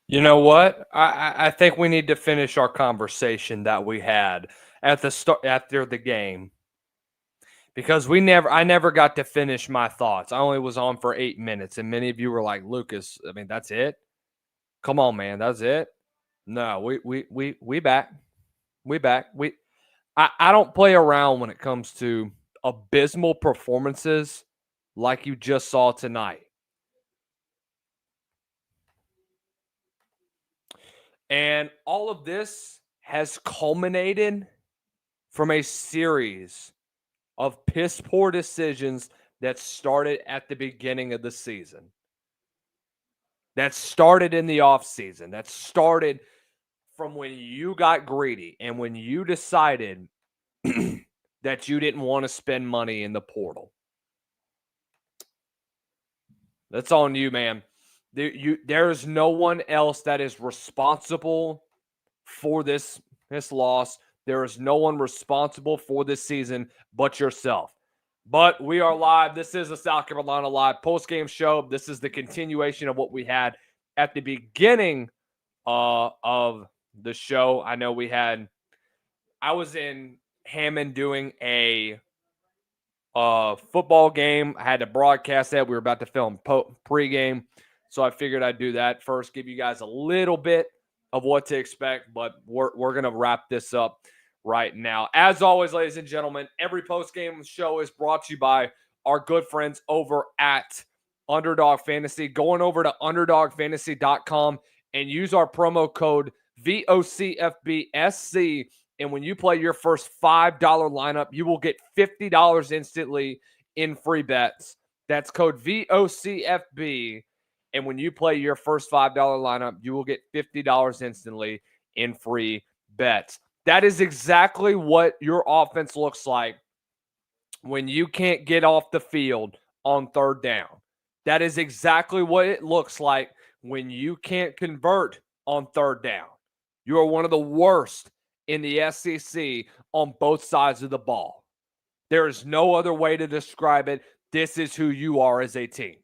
You know what? I think we need to finish our conversation that we had at the start after the game because I never got to finish my thoughts. I only was on for 8 minutes, and many of you were like, "Lucas, I mean, that's it? Come on, man, that's it." No, we back, we back. I don't play around when it comes to abysmal performances like you just saw tonight. And all of this has culminated from a series of piss poor decisions that started at the beginning of the season, that started in the offseason, that started from when you got greedy and when you decided that you didn't want to spend money in the portal. That's on you, man. There's no one else that is responsible for this loss. There is no one responsible for this season but yourself. But we are live. This is a South Carolina Live post-game show. This is the continuation of what we had at the beginning of the show. I was in Hammond doing a football game. I had to broadcast that. We were about to film pregame. So I figured I'd do that first, give you guys a little bit of what to expect, but we're going to wrap this up right now. As always, ladies and gentlemen, every post-game show is brought to you by our good friends over at Underdog Fantasy. Going over to underdogfantasy.com and use our promo code VOCFBSC. And when you play your first $5 lineup, you will get $50 instantly in free bets. That's code VOCFB. And when you play your first $5 lineup, you will get $50 instantly in free bets. That is exactly what your offense looks like when you can't get off the field on third down. That is exactly what it looks like when you can't convert on third down. You are one of the worst in the SEC on both sides of the ball. There is no other way to describe it. This is who you are as a team.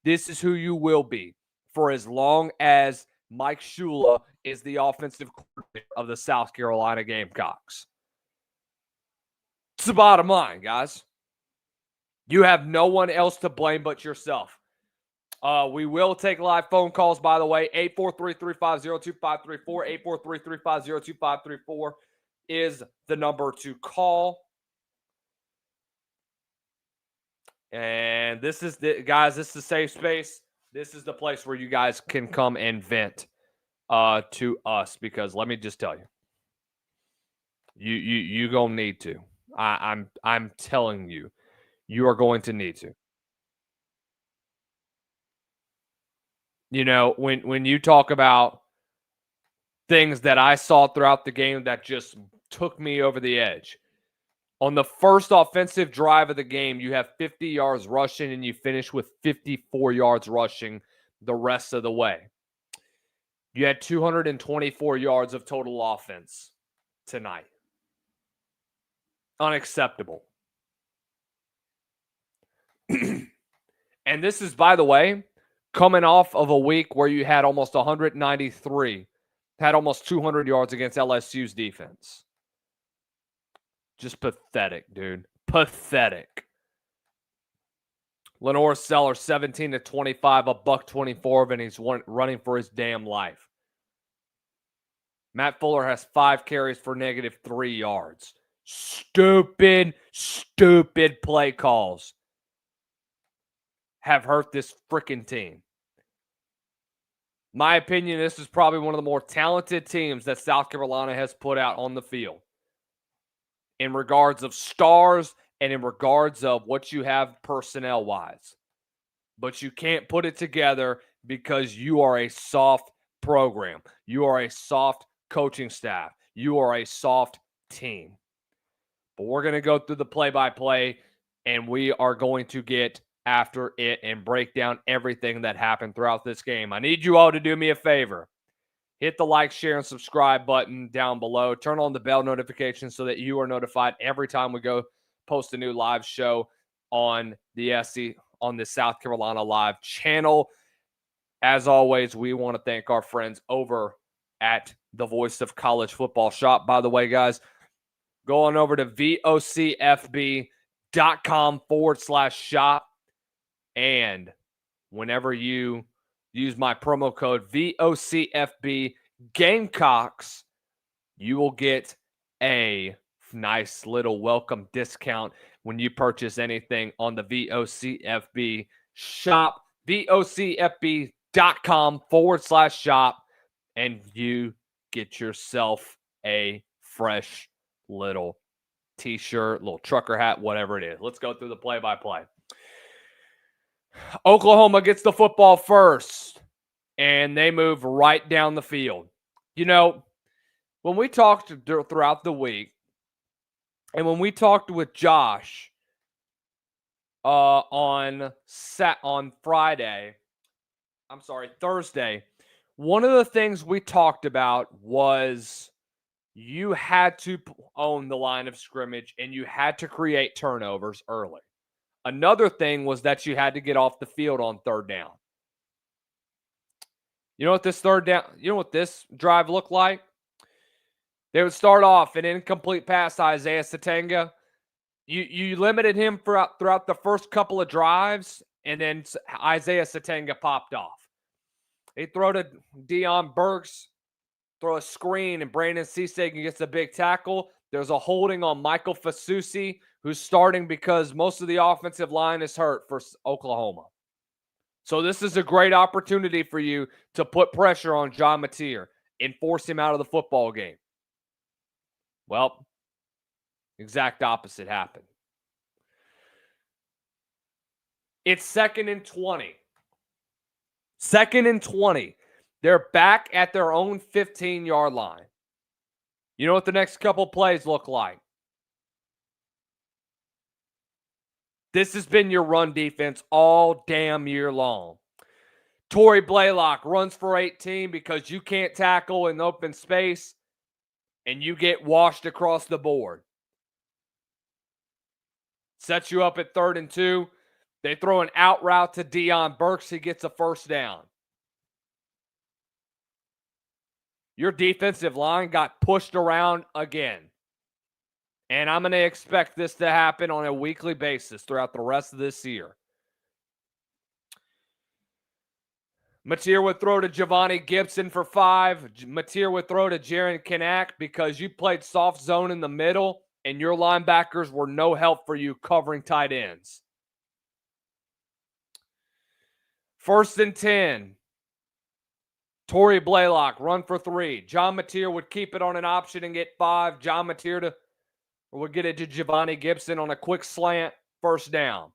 This is who you will be for as long as Mike Shula is the offensive coordinator of the South Carolina Gamecocks. It's the bottom line, guys. You have no one else to blame but yourself. We will take live phone calls, by the way. 843-350-2534. 843-350-2534 is the number to call. And this is this is a safe space. This is the place where you guys can come and vent to us, because let me just tell you, you gonna need to. I'm telling you, you are going to need to. You know, when you talk about things that I saw throughout the game that just took me over the edge. On the first offensive drive of the game, you have 50 yards rushing and you finish with 54 yards rushing the rest of the way. You had 224 yards of total offense tonight. Unacceptable. And this is, by the way, coming off of a week where you had almost 193, had almost 200 yards against LSU's defense. Just pathetic, dude. Pathetic. Lenore Seller, 17-25, $124, and he's running for his damn life. Matt Fuller has 5 carries for -3 yards. Stupid play calls have hurt this freaking team. My opinion, this is probably one of the more talented teams that South Carolina has put out on the field in regards of stars and in regards of what you have personnel-wise. But you can't put it together because you are a soft program. You are a soft coaching staff. You are a soft team. But we're going to go through the play-by-play, and we are going to get after it and break down everything that happened throughout this game. I need you all to do me a favor. Hit the like, share, and subscribe button down below. Turn on the bell notifications so that you are notified every time we go post a new live show on the South Carolina Live channel. As always, we want to thank our friends over at the Voice of College Football Shop. By the way, guys, go on over to vocfb.com/shop. And whenever you use my promo code VOCFB Gamecocks, you will get a nice little welcome discount when you purchase anything on the VOCFB shop, vocfb.com/shop, and you get yourself a fresh little t-shirt, little trucker hat, whatever it is. Let's go through the play-by-play. Oklahoma gets the football first, and they move right down the field. You know, when we talked throughout the week, and when we talked with Josh on Thursday, one of the things we talked about was you had to own the line of scrimmage and you had to create turnovers early. Another thing was that you had to get off the field on third down. You know what this drive looked like? They would start off an incomplete pass to Isaiah Satenga. You limited him throughout the first couple of drives, and then Isaiah Satenga popped off. They throw to Deion Burks, throw a screen, and Brandon Cisse gets a big tackle. There's a holding on Michael Fasusi, who's starting because most of the offensive line is hurt for Oklahoma. So this is a great opportunity for you to put pressure on John Mateer and force him out of the football game. Well, exact opposite happened. It's 2nd and 20. 2nd and 20. They're back at their own 15-yard line. You know what the next couple plays look like? This has been your run defense all damn year long. Torrey Blaylock runs for 18 because you can't tackle in open space, and you get washed across the board. Sets you up at 3rd and 2. They throw an out route to Deion Burks. He gets a first down. Your defensive line got pushed around again. And I'm going to expect this to happen on a weekly basis throughout the rest of this year. Mateer would throw to Giovanni Gibson for 5. Mateer would throw to Jaron Kanak because you played soft zone in the middle and your linebackers were no help for you covering tight ends. 1st and 10. Torrey Blaylock, run for 3. John Mateer would keep it on an option and get 5. John Mateer would get it to Giovanni Gibson on a quick slant, first down.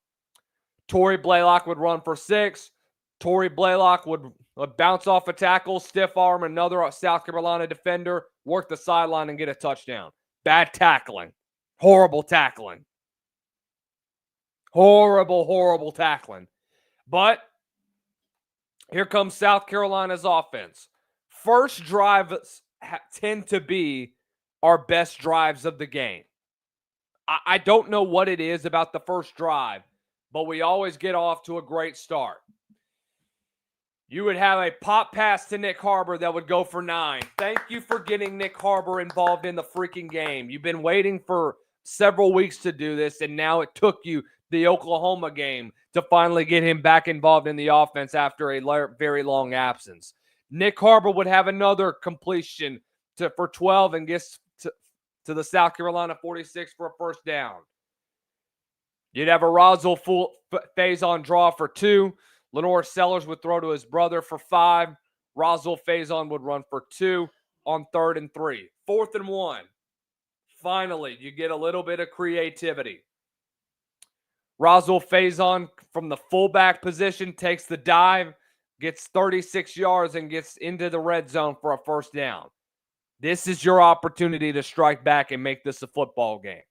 Torrey Blaylock would run for 6. Torrey Blaylock would bounce off a tackle, stiff arm another South Carolina defender, work the sideline and get a touchdown. Bad tackling. Horrible tackling. Horrible tackling. But here comes South Carolina's offense. First drives tend to be our best drives of the game. I don't know what it is about the first drive, but we always get off to a great start. You would have a pop pass to Nick Harbor that would go for 9. Thank you for getting Nick Harbor involved in the freaking game. You've been waiting for several weeks to do this, and now it took you the Oklahoma game to finally get him back involved in the offense after a very long absence. Nick Harbor would have another completion for 12 and gets to the South Carolina 46 for a first down. You'd have a Roswell Faison draw for 2. Lenore Sellers would throw to his brother for 5. Roswell Faison would run for 2 on 3rd and 3. 4th and 1. Finally, you get a little bit of creativity. Roswell Faison from the fullback position takes the dive, gets 36 yards, and gets into the red zone for a first down. This is your opportunity to strike back and make this a football game.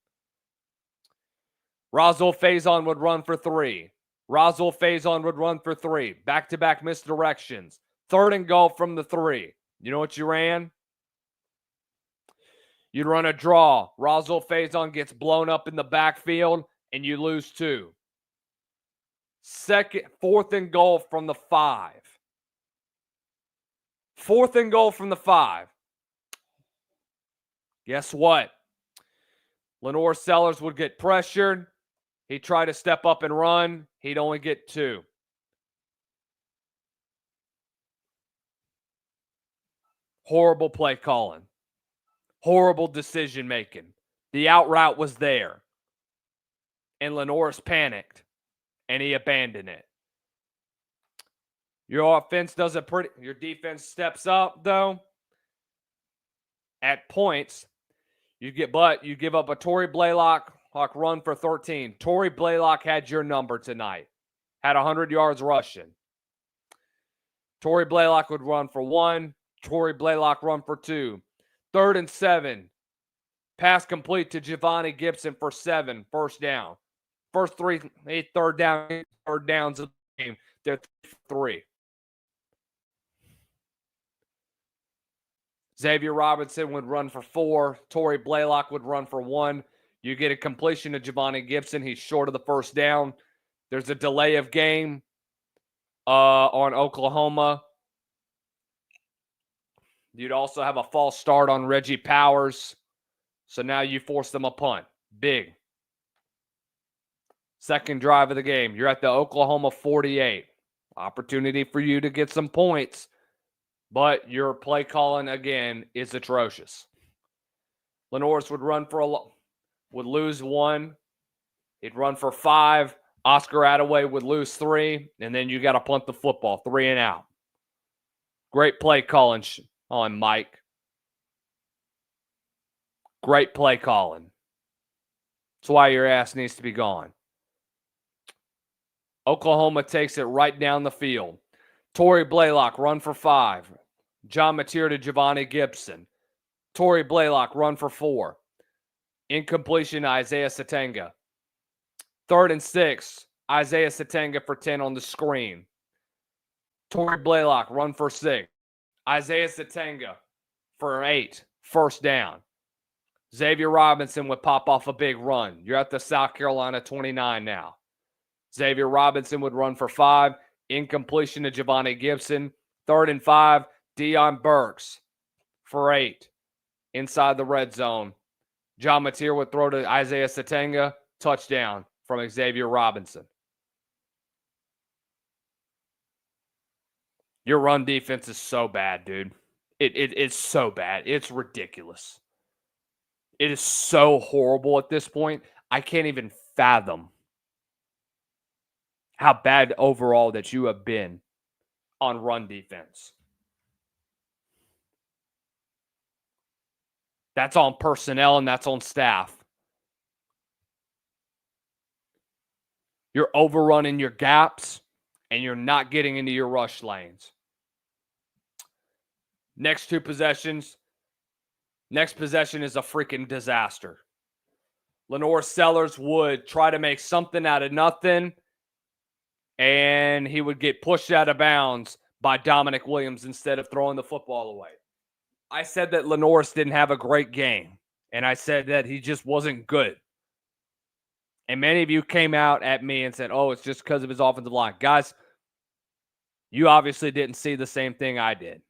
Roswell Faison would run for 3. Roswell Faison would run for 3. Back-to-back misdirections. 3rd and goal from the 3. You know what you ran? You'd run a draw. Roswell Faison gets blown up in the backfield, and you lose 2. 4th and goal from the 5. 4th and goal from the 5. Guess what? Lenore Sellers would get pressured. He'd try to step up and run. He'd only get 2. Horrible play calling. Horrible decision making. The out route was there. And Lenore's panicked. And he abandoned it. Your offense does a pretty... Your defense steps up, though. At points, you give up a Tory Blaylock run for 13. Tory Blaylock had your number tonight. Had 100 yards rushing. Tory Blaylock would run for 1. Tory Blaylock run for 2. 3rd and 7. Pass complete to Giovanni Gibson for 7. First down. First 3 third downs of the game. They're 3. Xavier Robinson would run for 4. Tory Blaylock would run for 1. You get a completion to Giovanni Gibson. He's short of the first down. There's a delay of game on Oklahoma. You'd also have a false start on Reggie Powers. So now you force them a punt. Big. Second drive of the game. You're at the Oklahoma 48. Opportunity for you to get some points. But your play calling, again, is atrocious. Lenore's would lose 1. He'd run for 5. Oscar Attaway would lose 3. And then you got to punt the football. 3 and out. Great play calling on Mike. Great play calling. That's why your ass needs to be gone. Oklahoma takes it right down the field. Tory Blaylock, run for 5. John Mateer to Giovanni Gibson. Tory Blaylock, run for 4. Incompletion to Isaiah Satenga. 3rd and 6. Isaiah Satenga for 10 on the screen. Tory Blaylock, run for 6. Isaiah Satenga for 8. First down. Xavier Robinson would pop off a big run. You're at the South Carolina 29 now. Xavier Robinson would run for 5. Incompletion to Giovanni Gibson. 3rd and 5. Deion Burks for 8. Inside the red zone. John Mateer would throw to Isaiah Satenga. Touchdown from Xavier Robinson. Your run defense is so bad, dude. It's so bad. It's ridiculous. It is so horrible at this point. I can't even fathom how bad overall that you have been on run defense. That's on personnel and that's on staff. You're overrunning your gaps and you're not getting into your rush lanes. Next 2 possessions. Next possession is a freaking disaster. Lenore Sellers would try to make something out of nothing, and he would get pushed out of bounds by Dominic Williams instead of throwing the football away. I said that Lenore's didn't have a great game, and I said that he just wasn't good. And many of you came out at me and said, oh, it's just because of his offensive line. Guys, you obviously didn't see the same thing I did.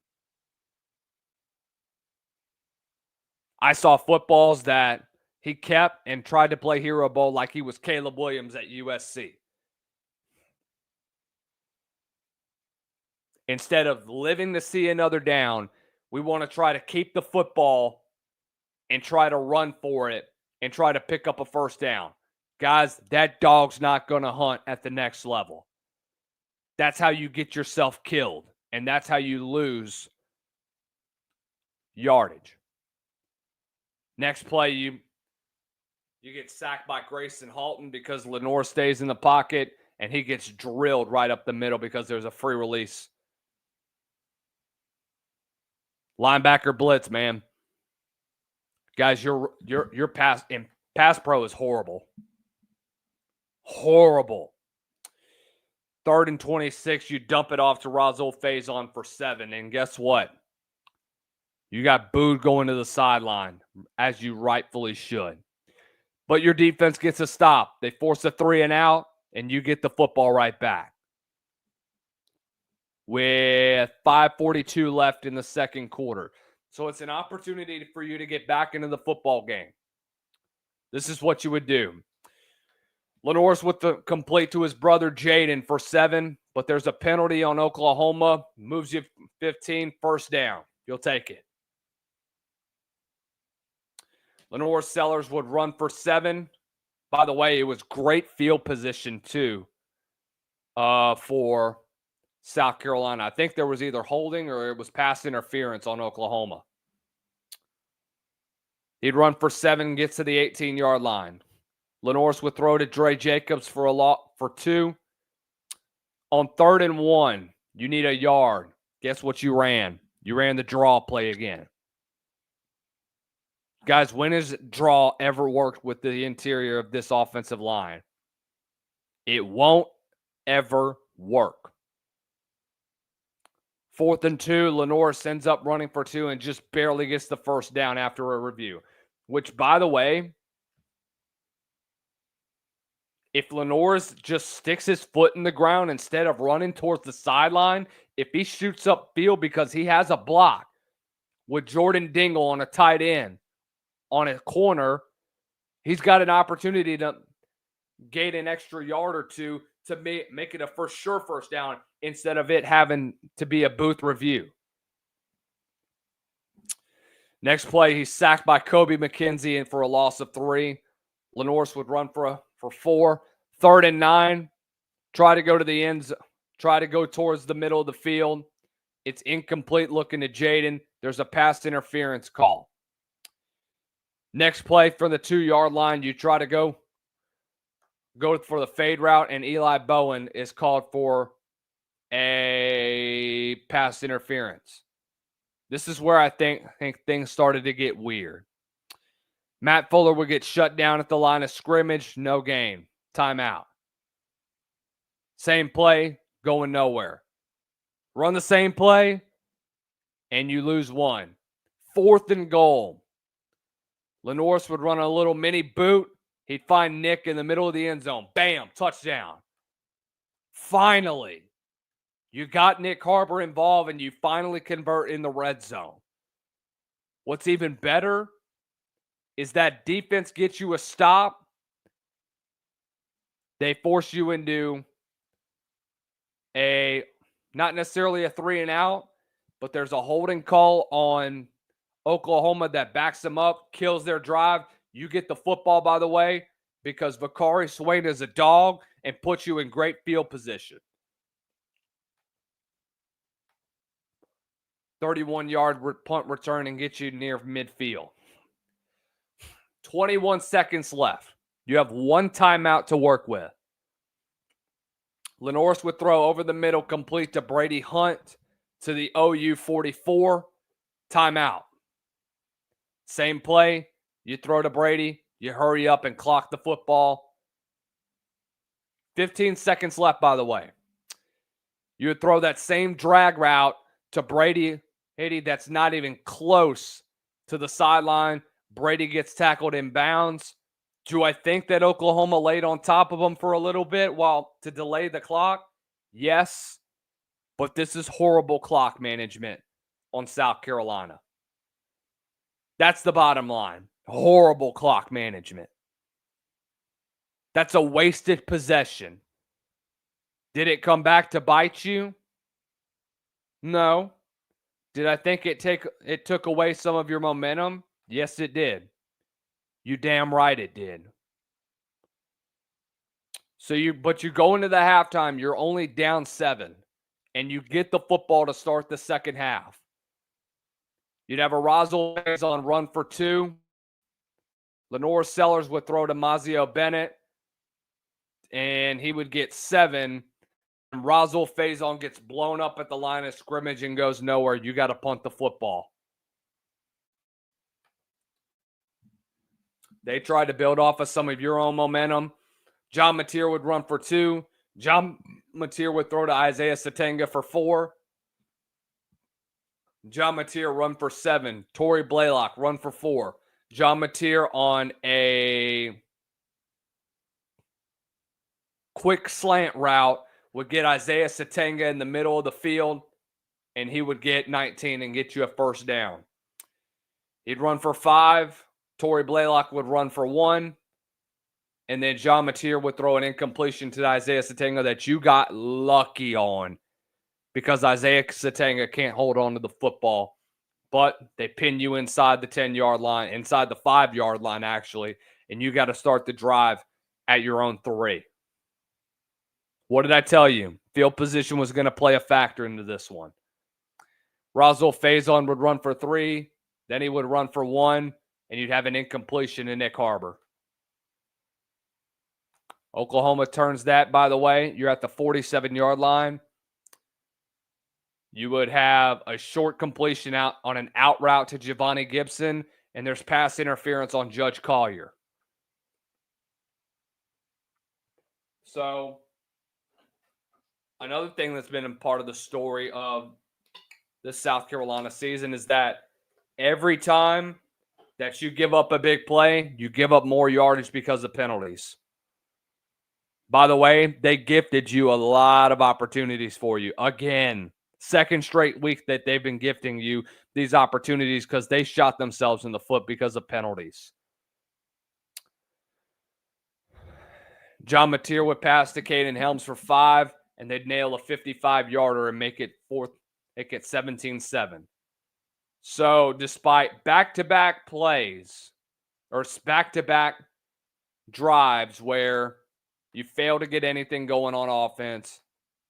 I saw footballs that he kept and tried to play hero ball like he was Caleb Williams at USC. Instead of living to see another down, we want to try to keep the football and try to run for it and try to pick up a first down. Guys, that dog's not going to hunt at the next level. That's how you get yourself killed, and that's how you lose yardage. Next play, you get sacked by Grayson Halton because Lenore stays in the pocket, and he gets drilled right up the middle because there's a free release. Linebacker blitz, man. Guys, your pass pro is horrible. Horrible. 3rd and 26, you dump it off to Razul Faison for 7, and guess what? You got booed going to the sideline, as you rightfully should. But your defense gets a stop. They force a 3 and out, and you get the football right back. with 5:42 left in the second quarter. So it's an opportunity for you to get back into the football game. This is what you would do. Lenore's with the complete to his brother Jaden for 7, but there's a penalty on Oklahoma. Moves you 15, first down. You'll take it. Lenore Sellers would run for 7. By the way, it was great field position too for South Carolina. I think there was either holding or it was pass interference on Oklahoma. He'd run for 7, gets to the 18-yard line. Lenore's would throw to Dre Jacobs for 2. On 3rd and 1, you need a yard. Guess what you ran? You ran the draw play again. Guys, when has draw ever worked with the interior of this offensive line? It won't ever work. 4th and 2, Lenore ends up running for 2 and just barely gets the first down after a review. Which, by the way, if Lenore just sticks his foot in the ground instead of running towards the sideline, if he shoots upfield because he has a block with Jordan Dingle on a tight end on a corner, he's got an opportunity to gain an extra yard or 2 to make it a for sure first down instead of it having to be a booth review. Next play, he's sacked by Kobe McKenzie and for a loss of 3. Lenore's would run for 4. 3rd and 9, try to go to the ends, try to go towards the middle of the field. It's incomplete looking to Jaden. There's a pass interference call. Next play from the 2-yard line, you try to go for the fade route, and Eli Bowen is called for a pass interference. This is where I think things started to get weird. Matt Fuller would get shut down at the line of scrimmage. No gain. Timeout. Same play, going nowhere. Run the same play, and you lose 1. 4th and goal. Lenore's would run a little mini boot. He'd find Nick in the middle of the end zone. Bam, touchdown. Finally. You got Nick Harbor involved, and you finally convert in the red zone. What's even better is that defense gets you a stop. They force you into not necessarily a 3 and out, but there's a holding call on Oklahoma that backs them up, kills their drive. You get the football, by the way, because Vakari Swain is a dog and puts you in great field position. 31-yard punt return and get you near midfield. 21 seconds left. You have 1 timeout to work with. Lenore's would throw over the middle, complete to Brady Hunt to the OU 44. Timeout. Same play. You throw to Brady. You hurry up and clock the football. 15 seconds left, by the way. You would throw that same drag route to Brady. That's not even close to the sideline. Brady gets tackled in bounds. Do I think that Oklahoma laid on top of him for a little bit to delay the clock? Yes. But this is horrible clock management on South Carolina. That's the bottom line. Horrible clock management. That's a wasted possession. Did it come back to bite you? No. Did I think it took away some of your momentum? Yes, it did. You damn right it did. But you go into the halftime, you're only down 7, and you get the football to start the second half. You'd have a Roswell on run for 2. Lenore Sellers would throw to Mazio Bennett, and he would get 7. And Roswell Faison gets blown up at the line of scrimmage and goes nowhere. You got to punt the football. They tried to build off of some of your own momentum. John Mateer would run for 2. John Mateer would throw to Isaiah Satenga for 4. John Mateer run for 7. Torrey Blaylock run for 4. John Mateer on a quick slant route would get Isaiah Satenga in the middle of the field, and he would get 19 and get you a first down. He'd run for 5. Torrey Blaylock would run for 1. And then John Mateer would throw an incompletion to Isaiah Satenga that you got lucky on, because Isaiah Satenga can't hold on to the football. But they pin you inside the 10-yard line, inside the 5-yard line, actually, and you got to start the drive at your own 3. What did I tell you? Field position was going to play a factor into this one. Roswell Faison would run for 3. Then he would run for 1, and you'd have an incompletion to Nick Harbor. Oklahoma turns that, by the way. You're at the 47-yard line. You would have a short completion out on an out route to Giovanni Gibson, and there's pass interference on Judge Collier. So, another thing that's been a part of the story of the South Carolina season is that every time that you give up a big play, you give up more yardage because of penalties. By the way, they gifted you a lot of opportunities for you. Again, second straight week that they've been gifting you these opportunities because they shot themselves in the foot because of penalties. John Mateer would pass to Caden Helms for 5, and they'd nail a 55-yarder and make it 17-7. So despite back-to-back plays or back-to-back drives where you fail to get anything going on offense,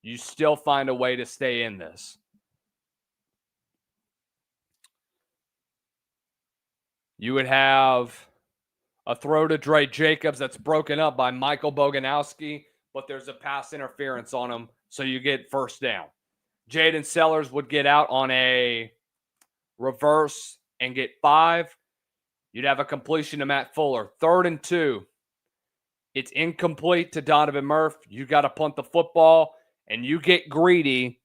you still find a way to stay in this. You would have a throw to Dre Jacobs that's broken up by Michael Boganowski, but there's a pass interference on him, so you get first down. Jaden Sellers would get out on a reverse and get 5. You'd have a completion to Matt Fuller. 3rd and 2. It's incomplete to Donovan Murph. You got to punt the football, and you get greedy,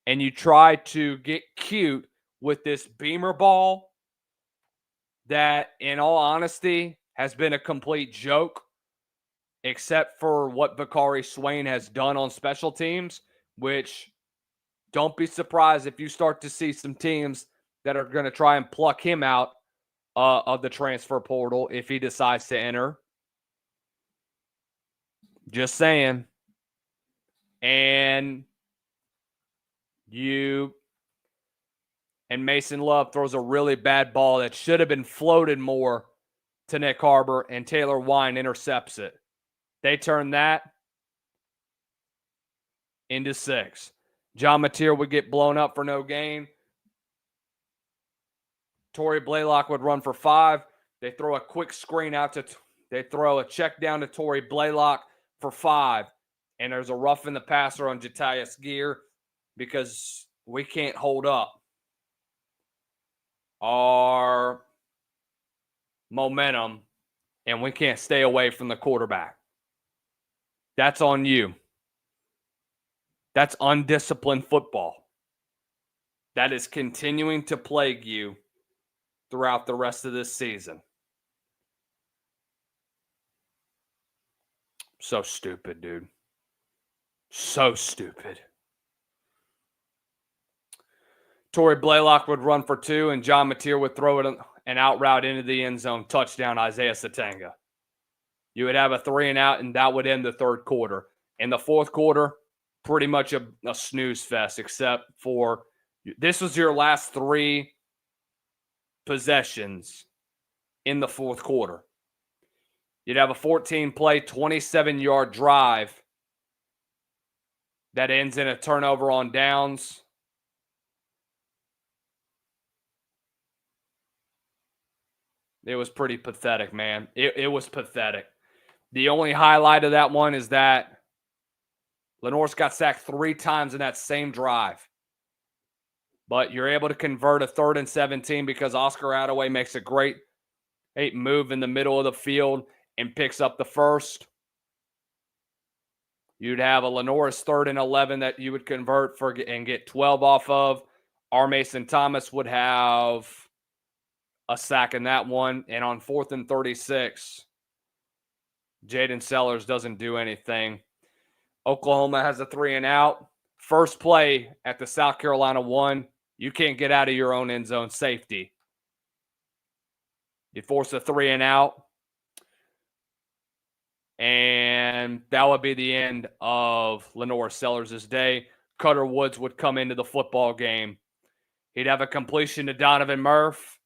and you try to get cute with this Beamer ball that, in all honesty, has been a complete joke, except for what Bakari Swain has done on special teams, which don't be surprised if you start to see some teams that are going to try and pluck him out of the transfer portal if he decides to enter. Just saying. And Mason Love throws a really bad ball that should have been floated more to Nick Harbor, and Taylor Wine intercepts it. They turn that into 6. John Mateer would get blown up for no gain. Torrey Blaylock would run for 5. They throw a quick screen out to they throw a check down to Torrey Blaylock for 5. And there's a roughing the passer on Jatius Gear because we can't hold up our momentum and we can't stay away from the quarterback. That's on you. That's undisciplined football. That is continuing to plague you throughout the rest of this season. So stupid, dude. So stupid. Torrey Blaylock would run for 2, and John Mateer would throw it an out route into the end zone. Touchdown, Isaiah Satenga. You would have a 3-and-out, and that would end the third quarter. In the fourth quarter, pretty much a snooze fest, except for this was your last 3 possessions in the fourth quarter. You'd have a 14-play, 27-yard drive that ends in a turnover on downs. It was pretty pathetic, man. It was pathetic. The only highlight of that one is that Lenore's got sacked 3 times in that same drive. But you're able to convert a 3rd and 17 because Oscar Attaway makes a great move in the middle of the field and picks up the first. You'd have a Lenore's 3rd and 11 that you would convert and get 12 off of. R. Mason Thomas would have a sack in that one. And on 4th and 36, Jaden Sellers doesn't do anything. Oklahoma has a 3-and-out. First play at the South Carolina 1. You can't get out of your own end zone. Safety. You force a 3-and-out. And that would be the end of Lenore Sellers' day. Cutter Woods would come into the football game. He'd have a completion to Donovan Murph,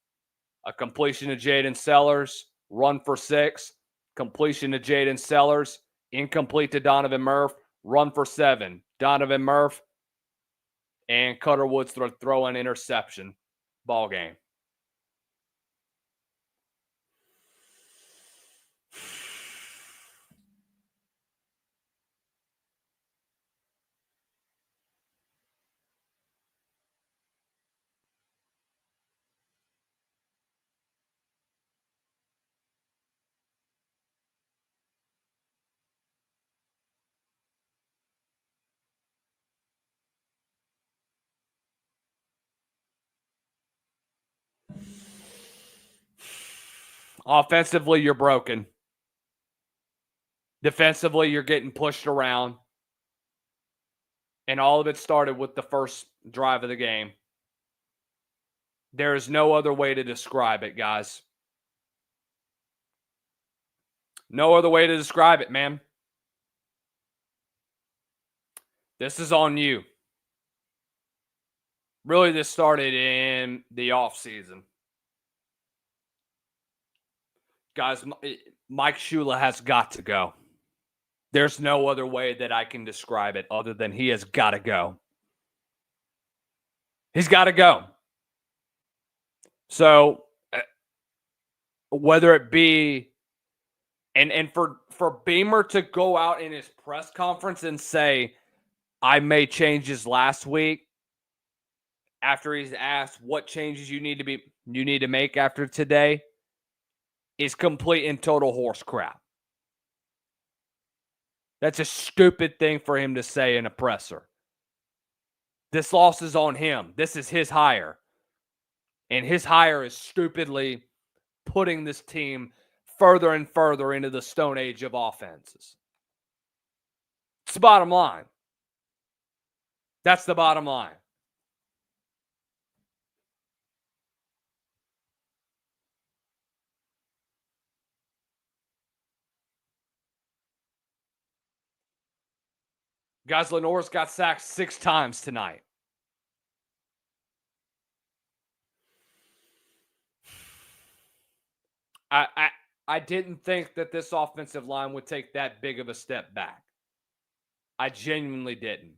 a completion to Jaden Sellers, run for 6, completion to Jaden Sellers, incomplete to Donovan Murph, run for 7. Donovan Murph and Cutter Woods throw an interception. Ball game. Offensively, you're broken. Defensively, you're getting pushed around. And all of it started with the first drive of the game. There is no other way to describe it, guys. No other way to describe it, man. This is on you. Really, this started in the offseason. Guys, Mike Shula has got to go. There's no other way that I can describe it other than he has got to go. He's got to go. So whether it be and for Beamer to go out in his press conference and say, I made changes last week after he's asked what changes you need to make after today, is complete and total horse crap. That's a stupid thing for him to say in a presser. This loss is on him. This is his hire. And his hire is stupidly putting this team further and further into the stone age of offenses. It's the bottom line. That's the bottom line. Guys, Lenore's got sacked 6 times tonight. I didn't think that this offensive line would take that big of a step back. I genuinely didn't.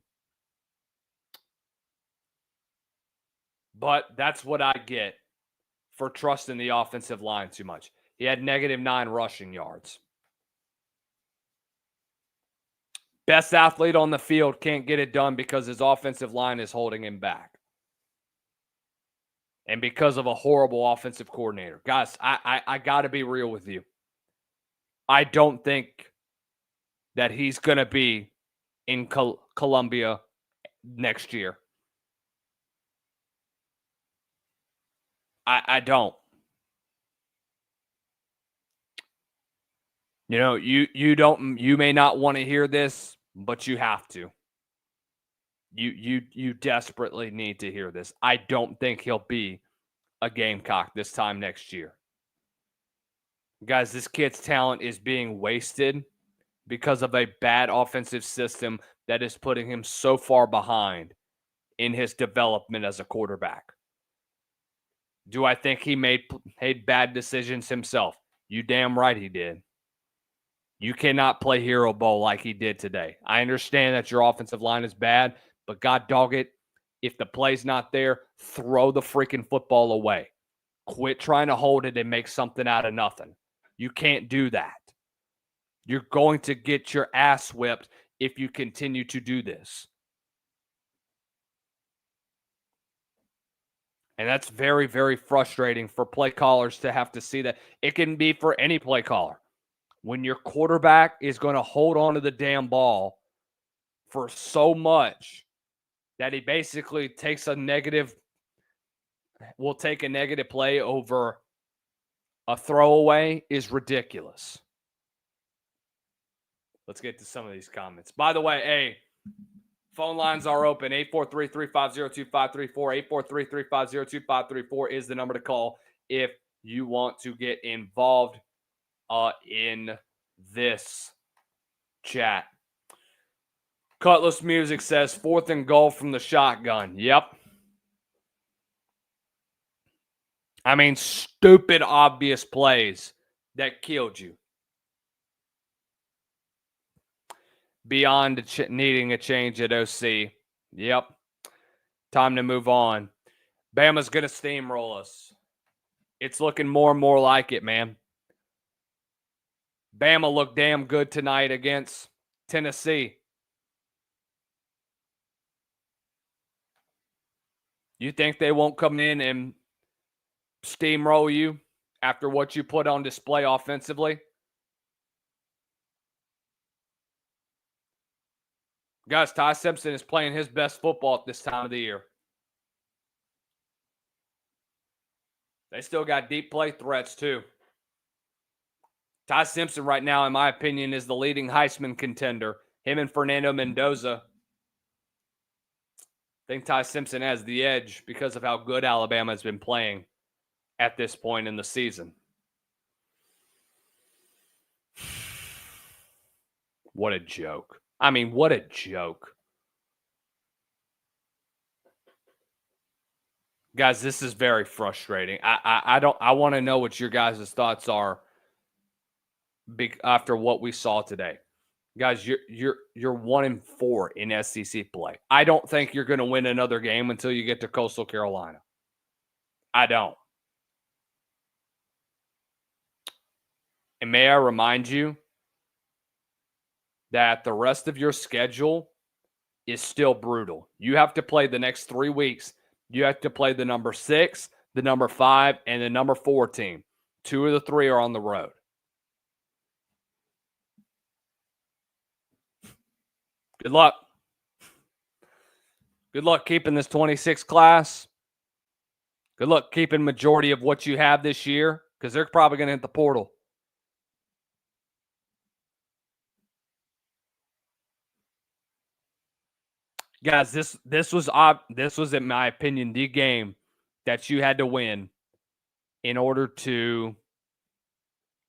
But that's what I get for trusting the offensive line too much. He had -9 rushing yards. Best athlete on the field can't get it done because his offensive line is holding him back. And because of a horrible offensive coordinator. Guys, I got to be real with you. I don't think that he's going to be in Columbia next year. I don't. You know, you may not want to hear this, but you have to. You desperately need to hear this. I don't think he'll be a Gamecock this time next year. Guys, this kid's talent is being wasted because of a bad offensive system that is putting him so far behind in his development as a quarterback. Do I think he made bad decisions himself? You damn right he did. You cannot play hero ball like he did today. I understand that your offensive line is bad, but God dog it, if the play's not there, throw the freaking football away. Quit trying to hold it and make something out of nothing. You can't do that. You're going to get your ass whipped if you continue to do this. And that's very, very frustrating for play callers to have to see that. It can be for any play caller. When your quarterback is going to hold on to the damn ball for so much that he basically will take a negative play over a throwaway is ridiculous. Let's get to some of these comments. By the way, hey, phone lines are open. 843-350-2534. 843-350-2534 is the number to call if you want to get involved in this chat. Cutlass Music says 4th and goal from the shotgun. Yep. I mean, stupid, obvious plays that killed you. Beyond needing a change at OC. Yep. Time to move on. Bama's going to steamroll us. It's looking more and more like it, man. Bama looked damn good tonight against Tennessee. You think they won't come in and steamroll you after what you put on display offensively? Guys, Ty Simpson is playing his best football at this time of the year. They still got deep play threats, too. Ty Simpson right now, in my opinion, is the leading Heisman contender. Him and Fernando Mendoza. I think Ty Simpson has the edge because of how good Alabama has been playing at this point in the season. What a joke. I mean, what a joke. Guys, this is very frustrating. I want to know what your guys' thoughts are after what we saw today. Guys, you're 1-4 in SEC play. I don't think you're going to win another game until you get to Coastal Carolina. I don't. And may I remind you that the rest of your schedule is still brutal. You have to play the next 3 weeks. You have to play the number 6, the number 5, and the number 4 team. 2 of the 3 are on the road. Good luck. Good luck keeping this 26 class. Good luck keeping majority of what you have this year, because they're probably going to hit the portal. Guys, this was, in my opinion, the game that you had to win in order to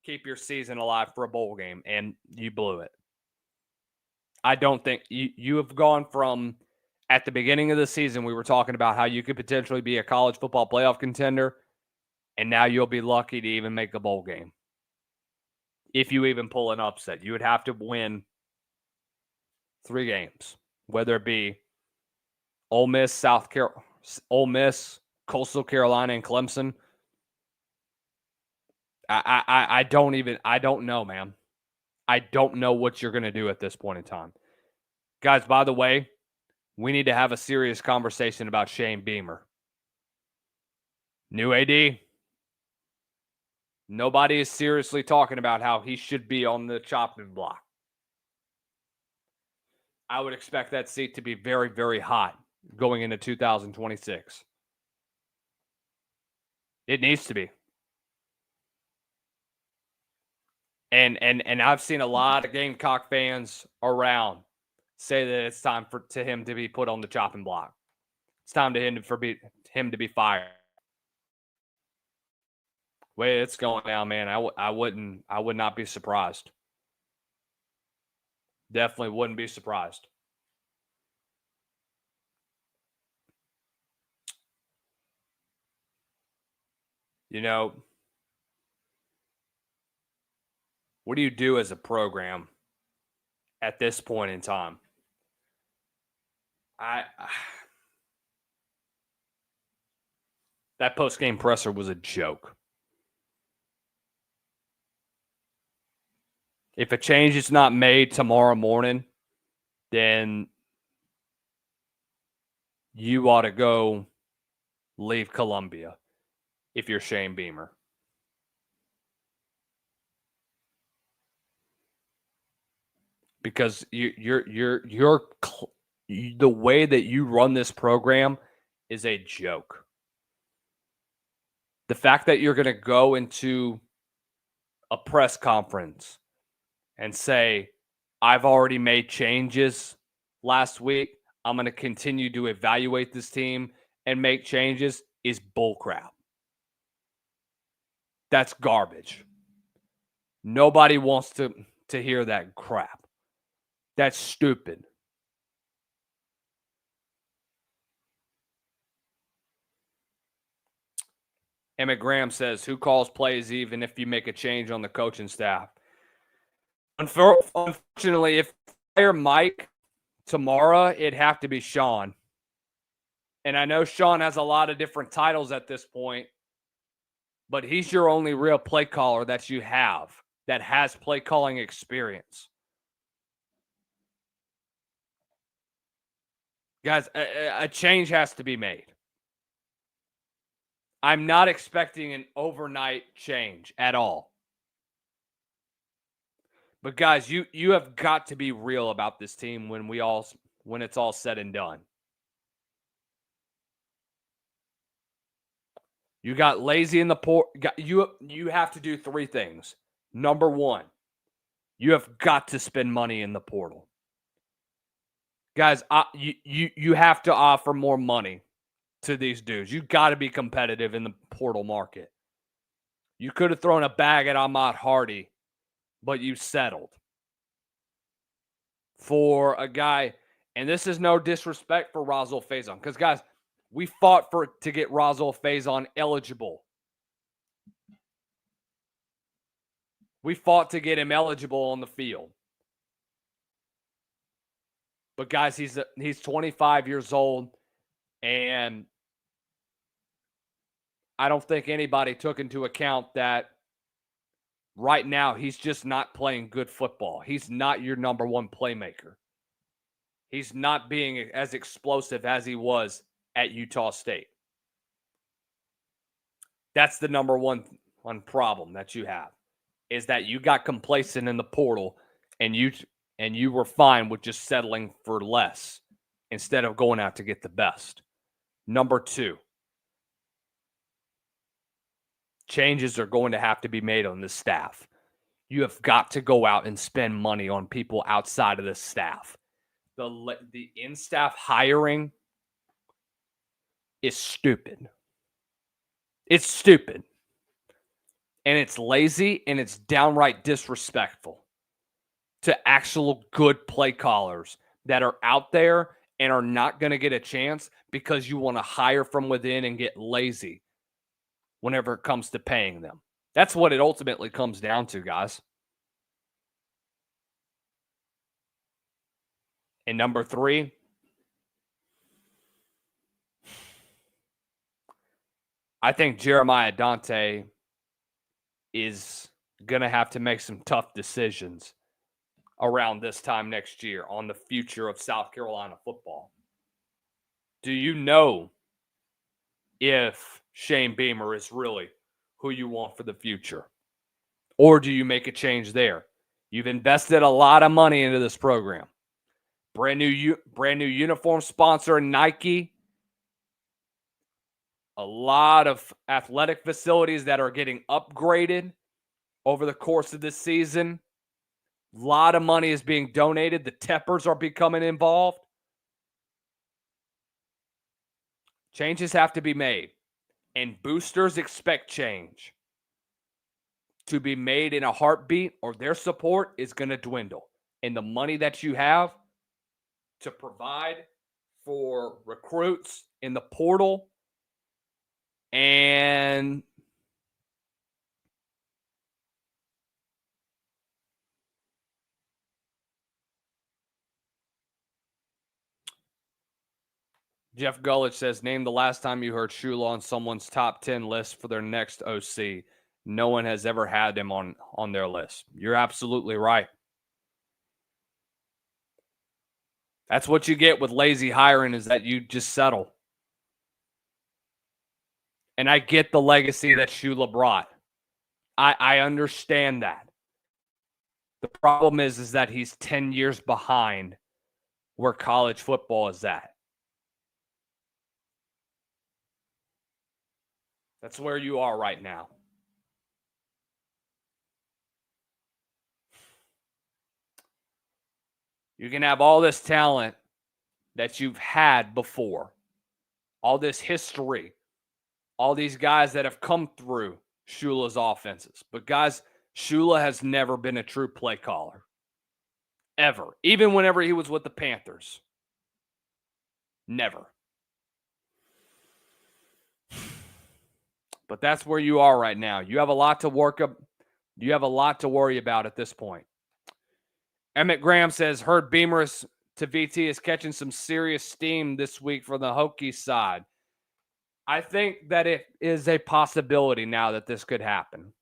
keep your season alive for a bowl game, and you blew it. I don't think you have gone from, at the beginning of the season, we were talking about how you could potentially be a college football playoff contender, and now you'll be lucky to even make a bowl game. If you even pull an upset, you would have to win 3 games, whether it be Ole Miss, Coastal Carolina, and Clemson. I don't know, man. I don't know what you're going to do at this point in time. Guys, by the way, we need to have a serious conversation about Shane Beamer. New AD. Nobody is seriously talking about how he should be on the chopping block. I would expect that seat to be very, very hot going into 2026. It needs to be. And I've seen a lot of Gamecock fans around say that it's time for him to be put on the chopping block. It's time for him to be fired. Way it's going now, man. I would not be surprised. Definitely wouldn't be surprised. You know, what do you do as a program at this point in time? That post-game presser was a joke. If a change is not made tomorrow morning, then you ought to go leave Columbia if you're Shane Beamer. Because the way that you run this program is a joke. The fact that you're going to go into a press conference and say, I've already made changes last week. I'm going to continue to evaluate this team and make changes is bullcrap. That's garbage. Nobody wants to hear that crap. That's stupid. Emmett Graham says, who calls plays even if you make a change on the coaching staff? Unfortunately, if I hire Mike tomorrow, it'd have to be Sean. And I know Sean has a lot of different titles at this point, but he's your only real play caller that you have that has play calling experience. Guys, a change has to be made. I'm not expecting an overnight change at all. But guys, you have got to be real about this team when it's all said and done. You got lazy in the port. You have to do three things. Number one, you have got to spend money in the portal. Guys, you have to offer more money to these dudes. You got to be competitive in the portal market. You could have thrown a bag at Ahmad Hardy, but you settled for a guy. And this is no disrespect for Rasul Faison, because guys, we fought to get Rasul Faison eligible. We fought to get him eligible on the field. But guys, he's 25 years old, and I don't think anybody took into account that right now he's just not playing good football. He's not your number one playmaker. He's not being as explosive as he was at Utah State. That's the number one problem that you have, is that you got complacent in the portal and you were fine with just settling for less instead of going out to get the best. Number two, changes are going to have to be made on the staff. You have got to go out and spend money on people outside of the staff. The in-staff hiring is stupid. It's stupid. And it's lazy and it's downright disrespectful to actual good play callers that are out there and are not going to get a chance because you want to hire from within and get lazy whenever it comes to paying them. That's what it ultimately comes down to, guys. And number three, I think Jeremiah Dante is going to have to make some tough decisions around this time next year on the future of South Carolina football. Do you know if Shane Beamer is really who you want for the future? Or do you make a change there? You've invested a lot of money into this program. Brand new uniform sponsor, Nike. A lot of athletic facilities that are getting upgraded over the course of this season. A lot of money is being donated. The Teppers are becoming involved. Changes have to be made. And boosters expect change to be made in a heartbeat, or their support is going to dwindle. And the money that you have to provide for recruits in the portal and Jeff Gullich says, name the last time you heard Shula on someone's top 10 list for their next OC. No one has ever had him on their list. You're absolutely right. That's what you get with lazy hiring, is that you just settle. And I get the legacy that Shula brought. I understand that. The problem is that he's 10 years behind where college football is at. That's where you are right now. You can have all this talent that you've had before, all this history, all these guys that have come through Shula's offenses. But guys, Shula has never been a true play caller. Ever. Even whenever he was with the Panthers. Never. But that's where you are right now. You have a lot to work up. You have a lot to worry about at this point. Emmett Graham says, heard Beamers to VT is catching some serious steam this week for the Hokies side. I think that it is a possibility now that this could happen.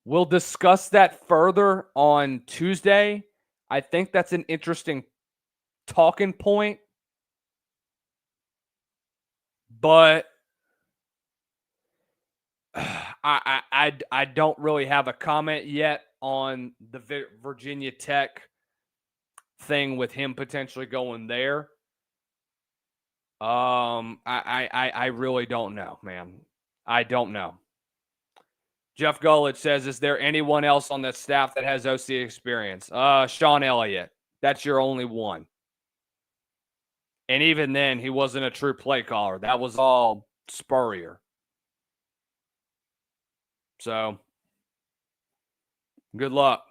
We'll discuss that further on Tuesday. I think that's an interesting talking point. But I don't really have a comment yet on the Virginia Tech thing with him potentially going there. I really don't know, man. I don't know. Jeff Gullidge says, is there anyone else on the staff that has OC experience? Sean Elliott. That's your only one. And even then, he wasn't a true play caller. That was all Spurrier. So, good luck.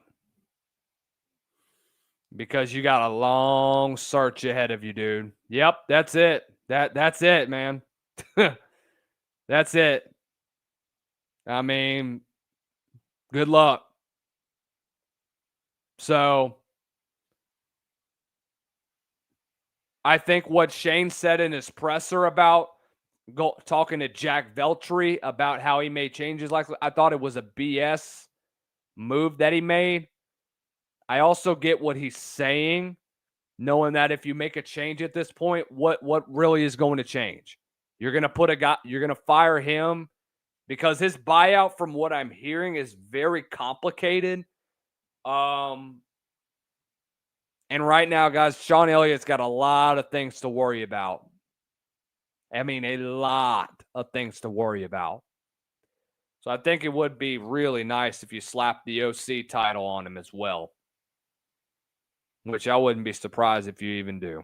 Because you got a long search ahead of you, dude. Yep, that's it. That's it, man. That's it. I mean, good luck. So, I think what Shane said in his presser about talking to Jack Veltri about how he made changes, like I thought it was a BS move that he made. I also get what he's saying, knowing that if you make a change at this point, what really is going to change? You're going to put a guy, you're going to fire him because his buyout, from what I'm hearing, is very complicated. And right now, guys, Sean Elliott's got a lot of things to worry about. I mean, a lot of things to worry about. So I think it would be really nice if you slap the OC title on him as well, which I wouldn't be surprised if you even do.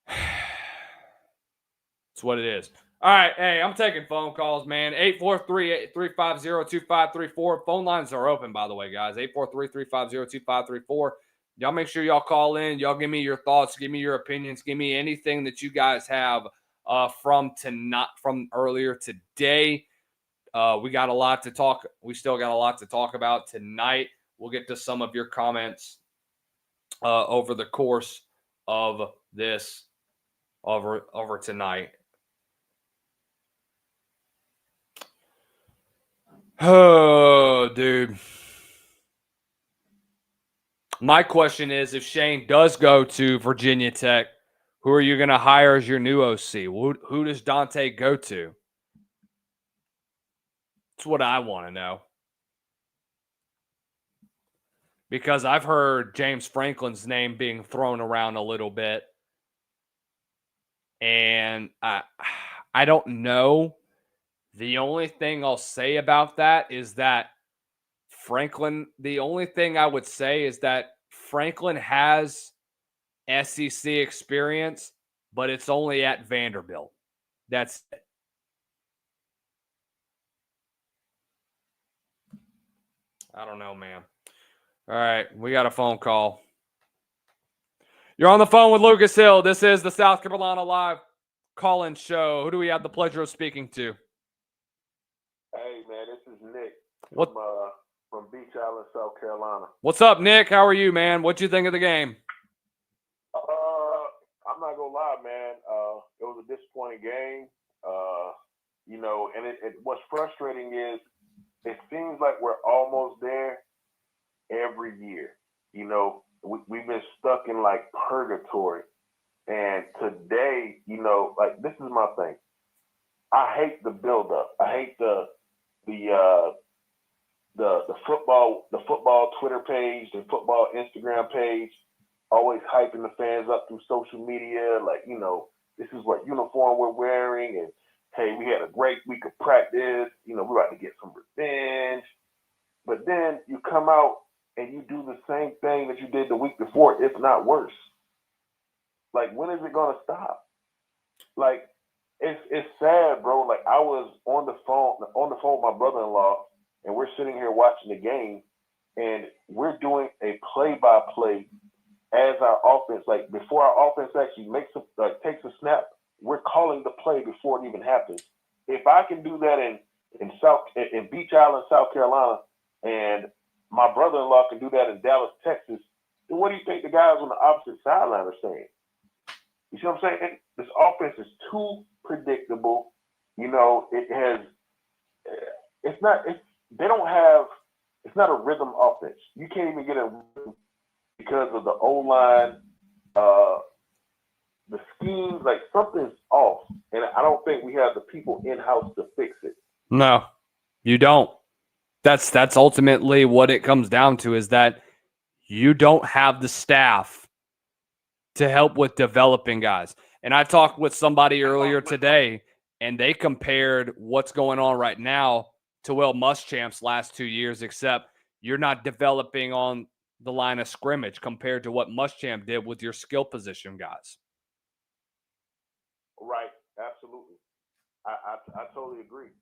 That's what it is. All right, hey, I'm taking phone calls, man. 843-350-2534. Phone lines are open, by the way, guys. 843-350-2534. Y'all make sure y'all call in. Y'all give me your thoughts. Give me your opinions. Give me anything that you guys have from earlier today. We got a lot to talk. We still got a lot to talk about tonight. We'll get to some of your comments over the course of this over tonight. Oh, dude. My question is, if Shane does go to Virginia Tech, who are you going to hire as your new OC? Who does Dante go to? That's what I want to know. Because I've heard James Franklin's name being thrown around a little bit. And I don't know. The only thing I'll say about that is that the only thing I would say is that Franklin has SEC experience, but it's only at Vanderbilt. That's it. I don't know, man. All right, we got a phone call. You're on the phone with Lucas Hill. This is the South Carolina Live call-in show. Who do we have the pleasure of speaking to? Hey, man, this is Nick from Beach Island, South Carolina. What's up, Nick? How are you, man? What'd you think of the game? I'm not gonna lie, man. It was a disappointing game. And what's frustrating is it seems like we're almost there every year. We've been stuck in like purgatory. And today, this is my thing. I hate the buildup. I hate the football Twitter page, the football Instagram page, always hyping the fans up through social media, this is what uniform we're wearing, and hey, we had a great week of practice, we're about to get some revenge. But then you come out and you do the same thing that you did the week before, if not worse. Like, when is it gonna stop? Like, it's sad, bro. Like, I was on the phone with my brother-in-law, and we're sitting here watching the game, and we're doing a play-by-play as our offense. Like, before our offense actually takes a snap, we're calling the play before it even happens. If I can do that in Beach Island, South Carolina, and my brother-in-law can do that in Dallas, Texas, then what do you think the guys on the opposite sideline are saying? You see what I'm saying? This offense is too predictable. You know, it's not a rhythm offense. You can't even get a rhythm because of the O-line, the schemes, like something's off. And I don't think we have the people in-house to fix it. No, you don't. That's ultimately what it comes down to, is that you don't have the staff to help with developing guys. And I talked with somebody earlier today, and they compared what's going on right now to Will Muschamp's last 2 years, except you're not developing on the line of scrimmage compared to what Muschamp did with your skill position guys. Right, absolutely. I totally agree.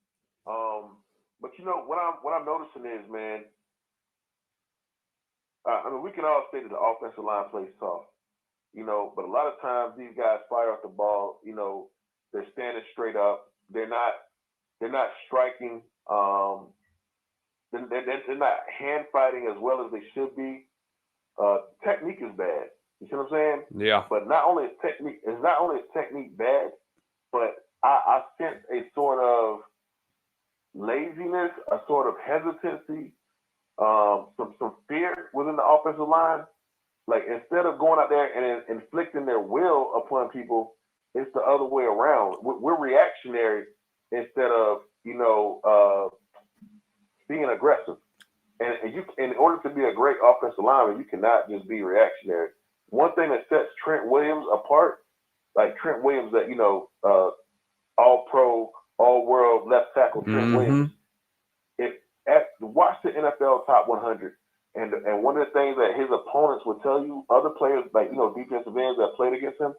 But you know what I'm noticing is, man. I mean, we can all say that the offensive line plays tough, you know, but a lot of times these guys fire off the ball. You know, they're standing straight up. They're not striking. They're not hand fighting as well as they should be. Technique is bad. You see what I'm saying? Yeah. But not only is technique bad, but I sense a sort of laziness, a sort of hesitancy, some fear within the offensive line. Like, instead of going out there and inflicting their will upon people, it's the other way around. We're reactionary instead of, you know, being aggressive. And in order to be a great offensive lineman, you cannot just be reactionary. One thing that sets Trent Williams apart, like Trent Williams, that, you know, all-pro, all-world left tackle Trent Williams, watch the NFL Top 100, and one of the things that his opponents will tell you, other players, like, you know, defensive ends that played against him,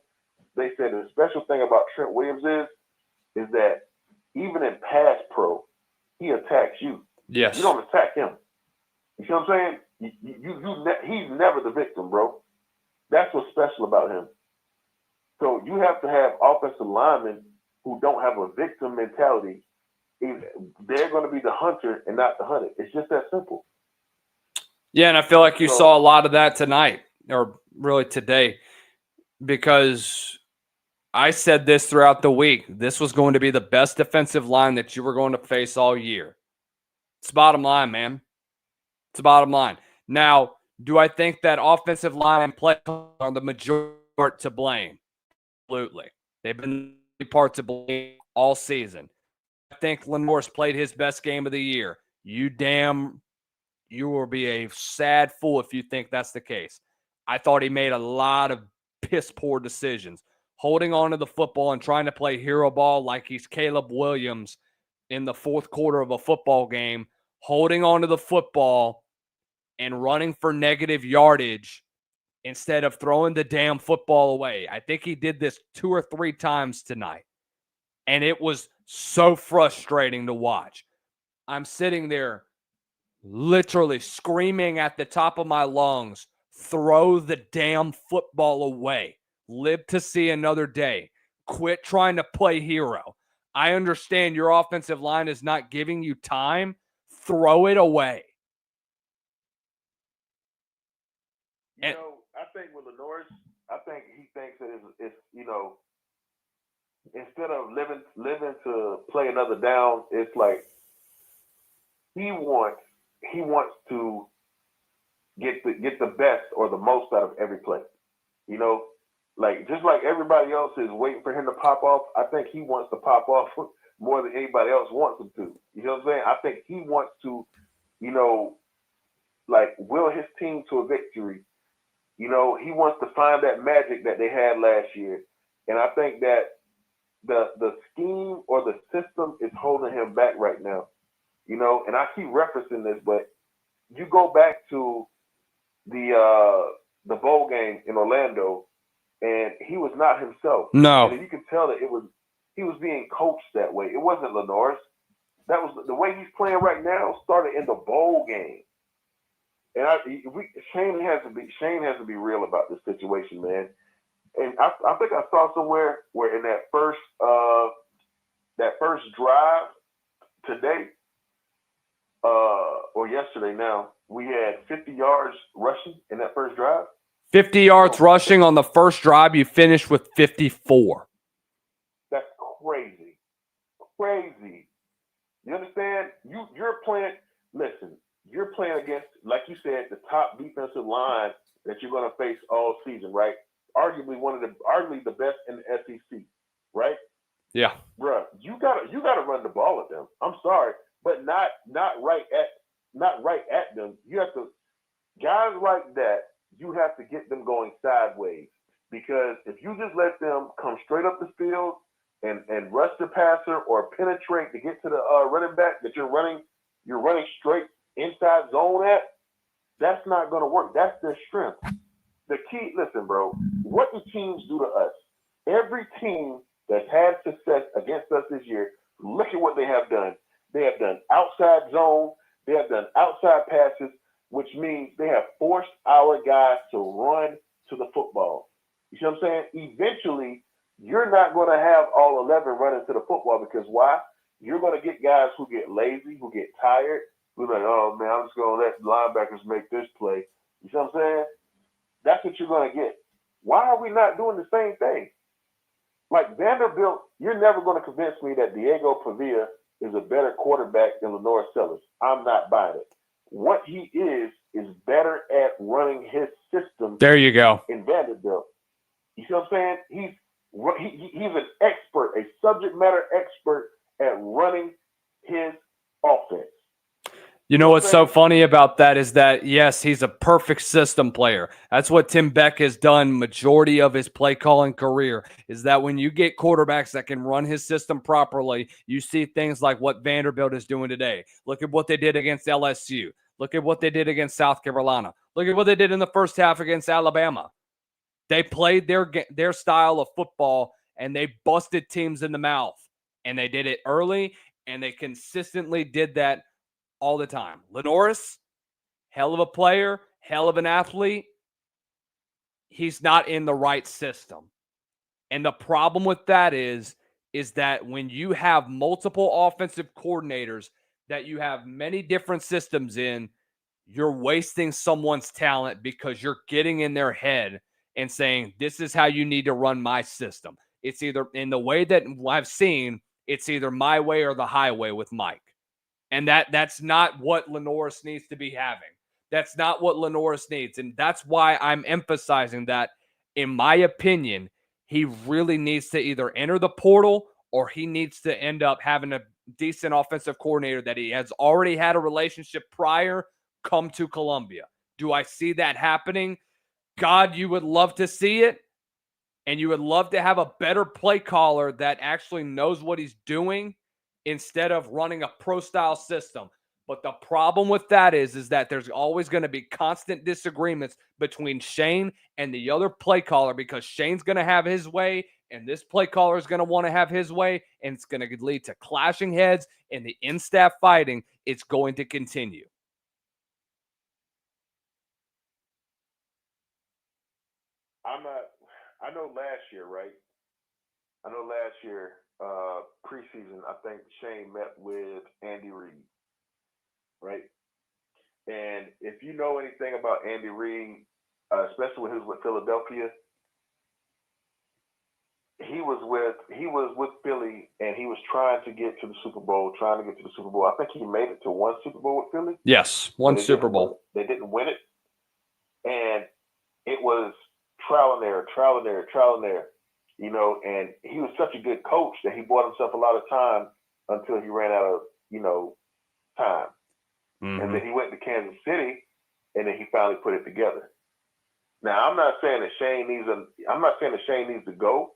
they said the special thing about Trent Williams is that even in pass pro, he attacks you. Yes. You don't attack him. You see what I'm saying? He's never the victim, bro. That's what's special about him. So you have to have offensive linemen who don't have a victim mentality. They're going to be the hunter and not the hunted. It's just that simple. Yeah, and I feel like you saw a lot of that tonight, or really today, because I said this throughout the week. This was going to be the best defensive line that you were going to face all year. It's bottom line, man. It's the bottom line. Now, do I think that offensive line and play are the majority to blame? Absolutely. They've been the part to blame all season. I think Lenore's played his best game of the year. You will be a sad fool if you think that's the case. I thought he made a lot of piss poor decisions. Holding on to the football and trying to play hero ball like he's Caleb Williams in the fourth quarter of a football game, holding on to the football and running for negative yardage instead of throwing the damn football away. I think he did this 2 or 3 times tonight, and it was so frustrating to watch. I'm sitting there literally screaming at the top of my lungs, throw the damn football away. Live to see another day. Quit trying to play hero. I understand your offensive line is not giving you time. Throw it away. You know, I think with Lenore, I think he thinks that it's you know, instead of living to play another down, it's like he wants to get the best or the most out of every play. You know, like, just like everybody else is waiting for him to pop off, I think he wants to pop off more than anybody else wants him to. You know what I'm saying? I think he wants to, you know, like, will his team to a victory. You know, he wants to find that magic that they had last year. And I think that the scheme or the system is holding him back right now. You know, and I keep referencing this, but you go back to the bowl game in Orlando, and he was not himself. No. And you could tell that he was being coached that way. It wasn't Lenoris. That was the way he's playing right now. Started in the bowl game, and Shane has to be real about this situation, man. And I think I saw somewhere where in that first drive today, or yesterday now, we had 50 yards rushing in that first drive. 50 yards rushing on the first drive. You finished with 54. That's crazy. Crazy. You understand? You're playing. Listen, you're playing against, like you said, the top defensive line that you're going to face all season, right? Arguably the best in the SEC, right? Yeah. Bruh, you gotta run the ball at them. I'm sorry, but not right at them. You have to, guys like that, you have to get them going sideways, because if you just let them come straight up the field and rush the passer or penetrate to get to the running back that you're running straight inside zone at, that's not going to work. That's their strength. The key, listen, bro, what do teams do to us? Every team that's had success against us this year, look at what they have done. They have done outside zone. They have done outside passes, which means they have forced our guys to run to the football. You see what I'm saying? Eventually, you're not going to have all 11 running to the football, because why? You're going to get guys who get lazy, who get tired, who's like, oh, man, I'm just going to let linebackers make this play. You see what I'm saying? That's what you're going to get. Why are we not doing the same thing? Like Vanderbilt, you're never going to convince me that Diego Pavia is a better quarterback than Lenore Sellers. I'm not buying it. What he is better at running his system. There you go. In Vanderbilt. You see what I'm saying? He's an expert, a subject matter expert at running his offense. You know what's so funny about that is that, yes, he's a perfect system player. That's what Tim Beck has done majority of his play calling career, is that when you get quarterbacks that can run his system properly, you see things like what Vanderbilt is doing today. Look at what they did against LSU. Look at what they did against South Carolina. Look at what they did in the first half against Alabama. They played their style of football, and they busted teams in the mouth. And they did it early, and they consistently did that all the time. Lenoris, hell of a player, hell of an athlete. He's not in the right system. And the problem with that is that when you have multiple offensive coordinators that you have many different systems in, you're wasting someone's talent because you're getting in their head and saying, this is how you need to run my system. It's either, in the way that I've seen, it's either my way or the highway with Mike. And that's not what Lenoris needs to be having. That's not what Lenoris needs. And that's why I'm emphasizing that, in my opinion, he really needs to either enter the portal or he needs to end up having a decent offensive coordinator that he has already had a relationship prior come to Columbia. Do I see that happening? God, you would love to see it. And you would love to have a better play caller that actually knows what he's doing, instead of running a pro-style system. But the problem with that is that there's always going to be constant disagreements between Shane and the other play caller, because Shane's going to have his way, and this play caller is going to want to have his way, and it's going to lead to clashing heads, and the in-staff fighting, it's going to continue. I know last year, right? I know last year, preseason, I think Shane met with Andy Reid, right? And if you know anything about Andy Reid, especially when he was with Philadelphia, he was with Philly, and he was trying to get to the Super Bowl. I think he made it to one Super Bowl with Philly. Yes, one Super Bowl. They didn't win it, and it was trial and error. You know, and he was such a good coach that he bought himself a lot of time until he ran out of, time. Mm-hmm. And then he went to Kansas City, and then he finally put it together. Now, I'm not saying that Shane needs to go,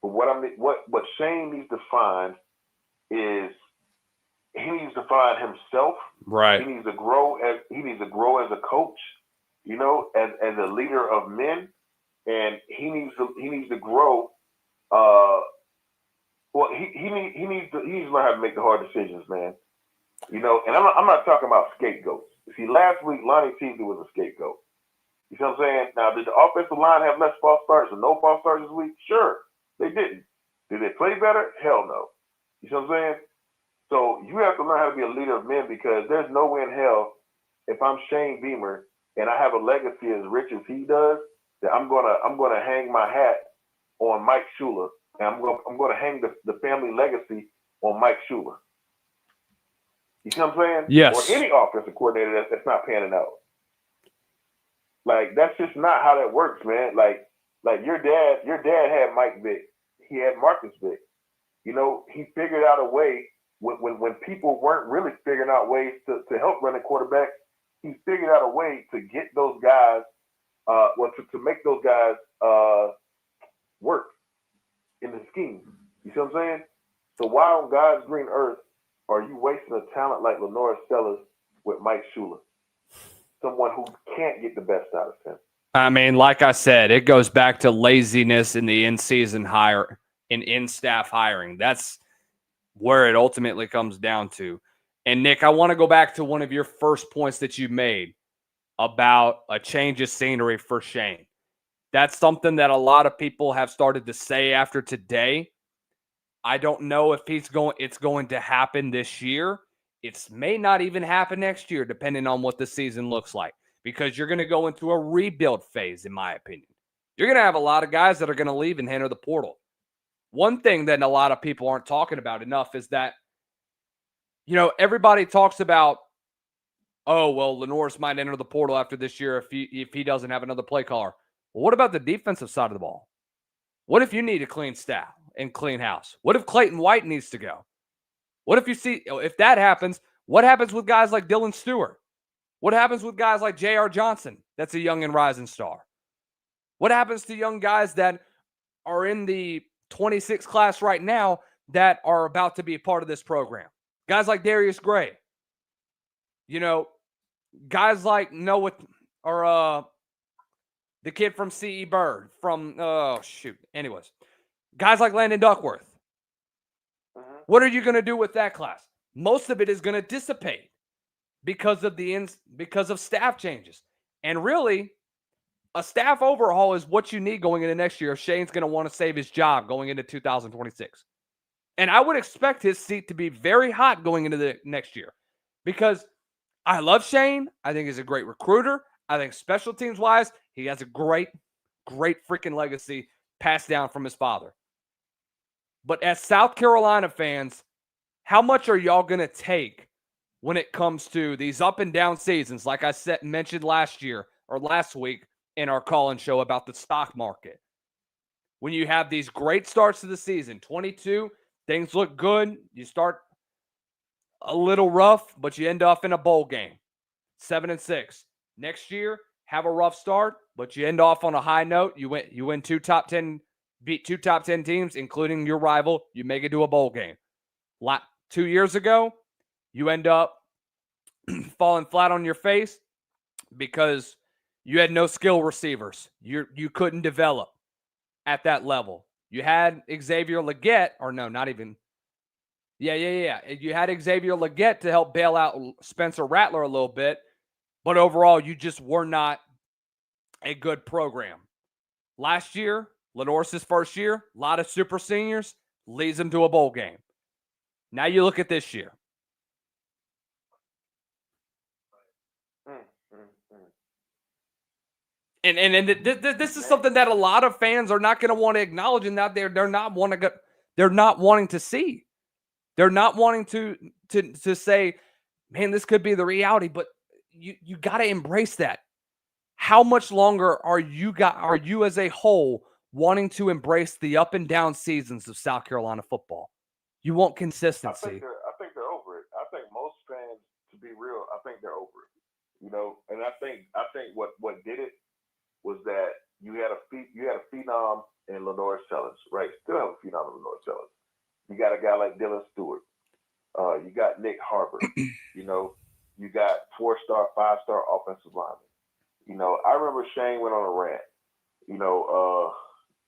but what Shane needs to find is he needs to find himself. Right. He needs to grow as a coach, as a leader of men, and he needs to grow. Well, he needs to learn how to make the hard decisions, man. And I'm not talking about scapegoats. See, last week Lonnie Teasley was a scapegoat. You see what I'm saying? Now, did the offensive line have less false starts or no false starts this week? Sure, they didn't. Did they play better? Hell no. You see what I'm saying? So you have to learn how to be a leader of men, because there's no way in hell, if I'm Shane Beamer and I have a legacy as rich as he does, that I'm gonna hang my hat on Mike Shula, and I'm gonna hang the family legacy on Mike Shula. You see what I'm saying? Yes. Or any offensive coordinator that's not panning out. Like, that's just not how that works, man. Like your dad had Mike Vick. He had Marcus Vick. He figured out a way when people weren't really figuring out ways to help run a quarterback. He figured out a way to get those guys, to make those guys work in the scheme. You see what I'm saying? So why on God's green earth are you wasting a talent like Lenore Sellers with Mike Shula? Someone who can't get the best out of him. I mean, like I said, it goes back to laziness in the in-season hire and in-staff hiring. That's where it ultimately comes down to. And Nick, I want to go back to one of your first points that you made about a change of scenery for Shane. That's something that a lot of people have started to say after today. I don't know if it's going to happen this year. It may not even happen next year, depending on what the season looks like, because you're going to go into a rebuild phase, in my opinion. You're going to have a lot of guys that are going to leave and enter the portal. One thing that a lot of people aren't talking about enough is that, everybody talks about, oh, well, Lenore's might enter the portal after this year if he doesn't have another play caller. Well, what about the defensive side of the ball? What if you need a clean staff and clean house? What if Clayton White needs to go? What if that happens, what happens with guys like Dylan Stewart? What happens with guys like J.R. Johnson, that's a young and rising star? What happens to young guys that are in the 26 class right now that are about to be a part of this program? Guys like Darius Gray. Guys like Noah, or the kid from C.E. Bird Anyways, guys like Landon Duckworth. What are you going to do with that class? Most of it is going to dissipate because of staff changes. And really, a staff overhaul is what you need going into next year if Shane's going to want to save his job going into 2026. And I would expect his seat to be very hot going into the next year, because I love Shane. I think he's a great recruiter. I think special teams-wise, he has a great, great freaking legacy passed down from his father. But as South Carolina fans, how much are y'all going to take when it comes to these up and down seasons? Like I mentioned last week in our call-in show about the stock market. When you have these great starts to the season, 22, things look good. You start a little rough, but you end up in a bowl game, 7-6. Next year, have a rough start, but you end off on a high note. You win beat two top 10 teams, including your rival. You make it to a bowl game. 2 years ago, you end up falling flat on your face because you had no skill receivers. You couldn't develop at that level. You had Xavier Legette, or no, not even. Yeah. You had Xavier Legette to help bail out Spencer Rattler a little bit, but overall, you just were not a good program. Last year, Lenore's first year, a lot of super seniors, leads them to a bowl game. Now you look at this year. And this is something that a lot of fans are not going to want to acknowledge, and that they're not wanting to see. They're not wanting to say, man, this could be the reality, but you got to embrace that. How much longer are you as a whole wanting to embrace the up and down seasons of South Carolina football? You want consistency. I think they're over it. I think most fans, to be real, I think they're over it. And I think what did it was that you had a phenom in Lenore Sellers, right? Still have a phenom in Lenore Sellers. You got a guy like Dylan Stewart. You got Nick Harbor. You got 4-star, 5-star offensive linemen. I remember Shane went on a rant.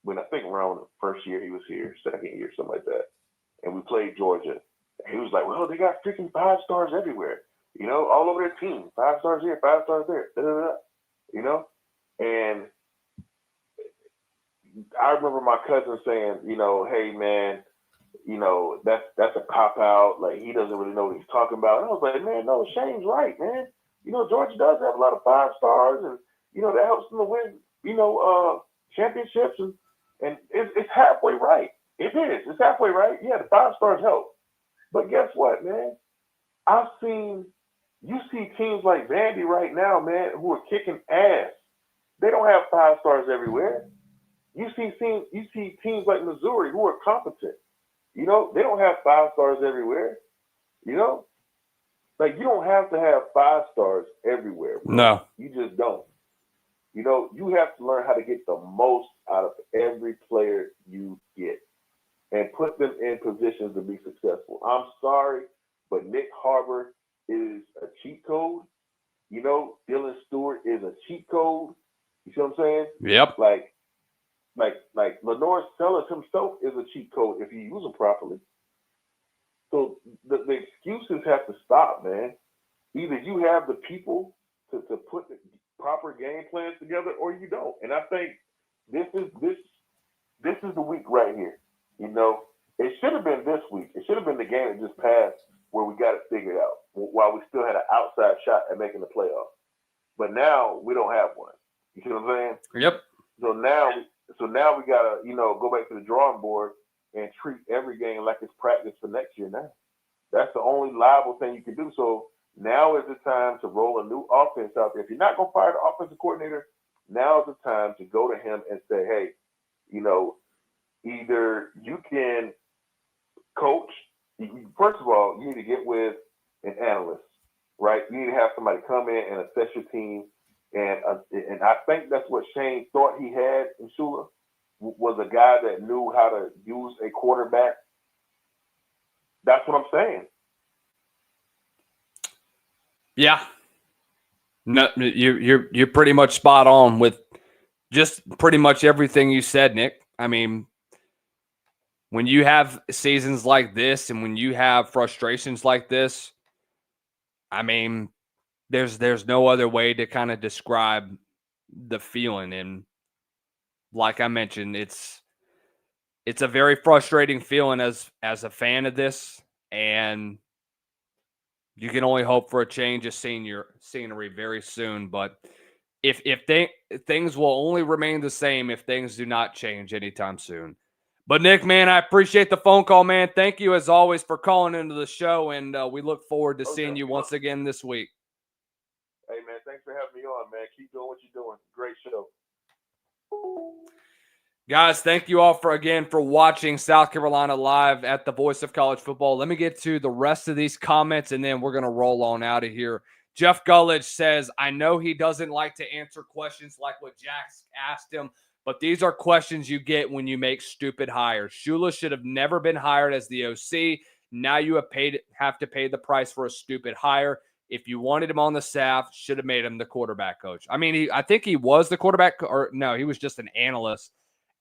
When I think around the first year he was here, second year, something like that, and we played Georgia. And he was like, "Well, they got freaking 5-stars everywhere. All over their team. 5-stars here, 5-stars there. Da, da, da. You know." And I remember my cousin saying, "Hey man, that's a cop out. Like he doesn't really know what he's talking about." And I was like, "Man, no, Shane's right, man. Georgia does have a lot of 5-stars, and that helps them to win, championships, and it's halfway right. It is. It's halfway right. Yeah, the 5-stars help. But guess what, man? You see teams like Vandy right now, man, who are kicking ass. They don't have 5-stars everywhere. You see teams like Missouri who are competent. They don't have 5-stars everywhere. Like you don't have to have 5-stars everywhere. Bro. No, you just don't. You have to learn how to get the most out of every player you get and put them in positions to be successful. I'm sorry, but Nick Harbor is a cheat code. Dylan Stewart is a cheat code. You see what I'm saying? Yep. Like Lenore Sellers himself is a cheat code if you use them properly. So the excuses have to stop, man. Either you have the people to put the proper game plans together, or you don't. And I think this is the week right here. It should have been this week. It should have been the game that just passed where we got it figured out while we still had an outside shot at making the playoffs. But now we don't have one. You see what I'm saying? Yep. So now we gotta, go back to the drawing board and treat every game like it's practice for next year now. That's the only liable thing you can do. So now is the time to roll a new offense out there. If you're not gonna fire the offensive coordinator, now is the time to go to him and say, hey, either you can coach. First of all, you need to get with an analyst, right? You need to have somebody come in and assess your team. And I think that's what Shane thought he had in Shula, was a guy that knew how to use a quarterback. That's what I'm saying. Yeah. No, you're pretty much spot on with just pretty much everything you said, Nick. I mean, when you have seasons like this and when you have frustrations like this, I mean, there's no other way to kind of describe the feeling. And like I mentioned, it's a very frustrating feeling as a fan of this, and you can only hope for a change of scenery very soon. But if things will only remain the same if things do not change anytime soon. But Nick, man, I appreciate the phone call, man. Thank you as always for calling into the show, and we look forward to seeing you once again this week. Hey, man, thanks for having me on, man. Keep doing what you're doing. Great show. Guys, thank you all for watching South Carolina Live at the Voice of College Football. Let me get to the rest of these comments, and then we're going to roll on out of here. Jeff Gullidge says, I know he doesn't like to answer questions like what Jax asked him, but these are questions you get when you make stupid hires. Shula should have never been hired as the OC. Now you have to pay the price for a stupid hire. If you wanted him on the staff, should have made him the quarterback coach. I mean, I think he was the quarterback, or no, he was just an analyst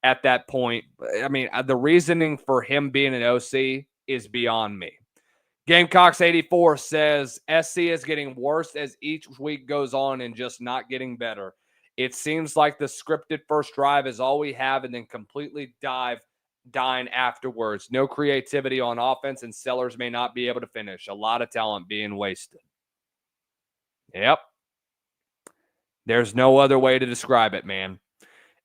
at that point. I mean, the reasoning for him being an OC is beyond me. Gamecocks84 says, SC is getting worse as each week goes on and just not getting better. It seems like the scripted first drive is all we have and then completely dying afterwards. No creativity on offense, and Sellers may not be able to finish. A lot of talent being wasted. Yep. There's no other way to describe it, man.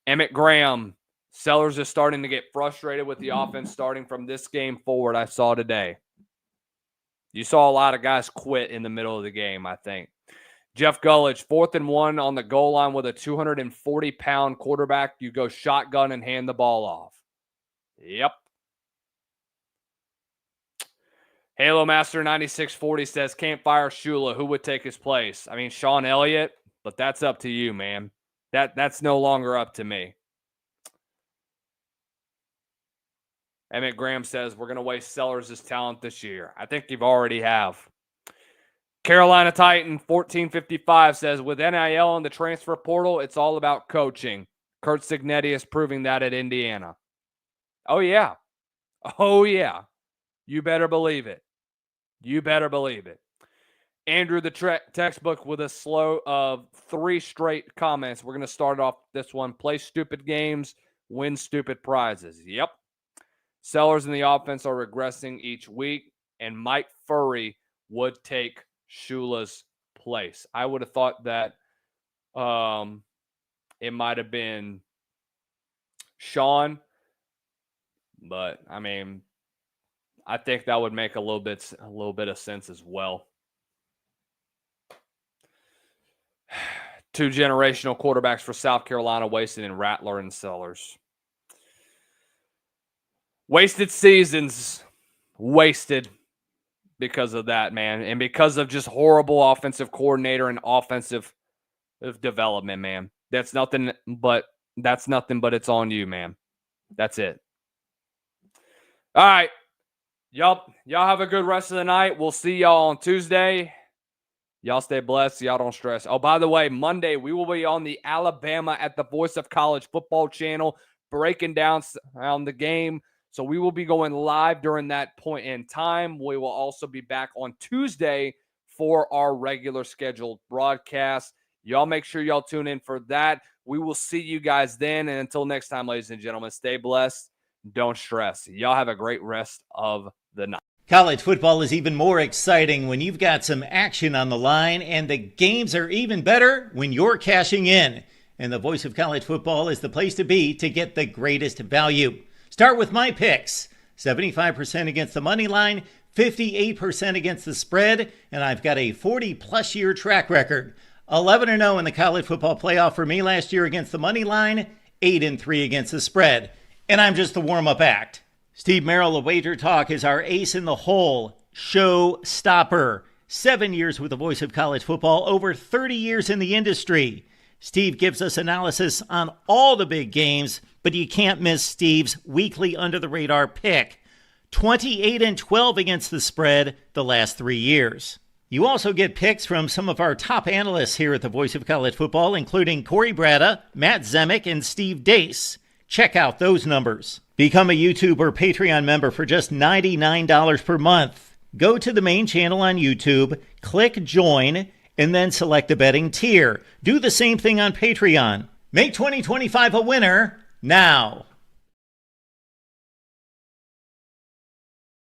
Emmett Graham, Sellers is starting to get frustrated with the offense starting from this game forward. I saw today. You saw a lot of guys quit in the middle of the game, I think. Jeff Gullidge, 4th and 1 on the goal line with a 240-pound quarterback. You go shotgun and hand the ball off. Yep. Halo Master 9640 says, can't fire Shula. Who would take his place? I mean, Sean Elliott, but that's up to you, man. That's no longer up to me. Emmett Graham says, we're going to waste Sellers' talent this year. I think you already have. Carolina Titan 1455 says, with NIL and the transfer portal, it's all about coaching. Kurt Signetti is proving that at Indiana. Oh, yeah. Oh, yeah. You better believe it. You better believe it. Andrew, the textbook with a slow of 3 straight comments. We're going to start off this one. Play stupid games, win stupid prizes. Yep. Sellers in the offense are regressing each week, and Mike Furry would take Shula's place. I would have thought that it might have been Sean, but I mean, I think that would make a little bit of sense as well. 2 generational quarterbacks for South Carolina wasted in Rattler and Sellers. Wasted seasons. Wasted because of that, man. And because of just horrible offensive coordinator and offensive development, man. That's nothing but it's on you, man. That's it. All right. Y'all have a good rest of the night. We'll see y'all on Tuesday. Y'all stay blessed. Y'all don't stress. Oh, by the way, Monday, we will be on the Alabama at the Voice of College Football channel, breaking down the game. So we will be going live during that point in time. We will also be back on Tuesday for our regular scheduled broadcast. Y'all make sure y'all tune in for that. We will see you guys then. And until next time, ladies and gentlemen, stay blessed. Don't stress. Y'all have a great rest of the night. College football is even more exciting when you've got some action on the line, and the games are even better when you're cashing in. And the Voice of College Football is the place to be to get the greatest value. Start with my picks. 75% against the money line, 58% against the spread, and I've got a 40-plus year track record. 11-0 in the college football playoff for me last year against the money line, 8-3 against the spread. And I'm just the warm-up act. Steve Merrill of Wager Talk is our ace in the hole, show stopper. 7 years with the Voice of College Football, over 30 years in the industry. Steve gives us analysis on all the big games, but you can't miss Steve's weekly under-the-radar pick. 28-12 against the spread the last 3 years. You also get picks from some of our top analysts here at the Voice of College Football, including Corey Bratta, Matt Zemek, and Steve Dace. Check out those numbers. Become a YouTube or Patreon member for just $99 per month. Go to the main channel on YouTube, click join, and then select the betting tier. Do the same thing on Patreon. Make 2025 a winner now.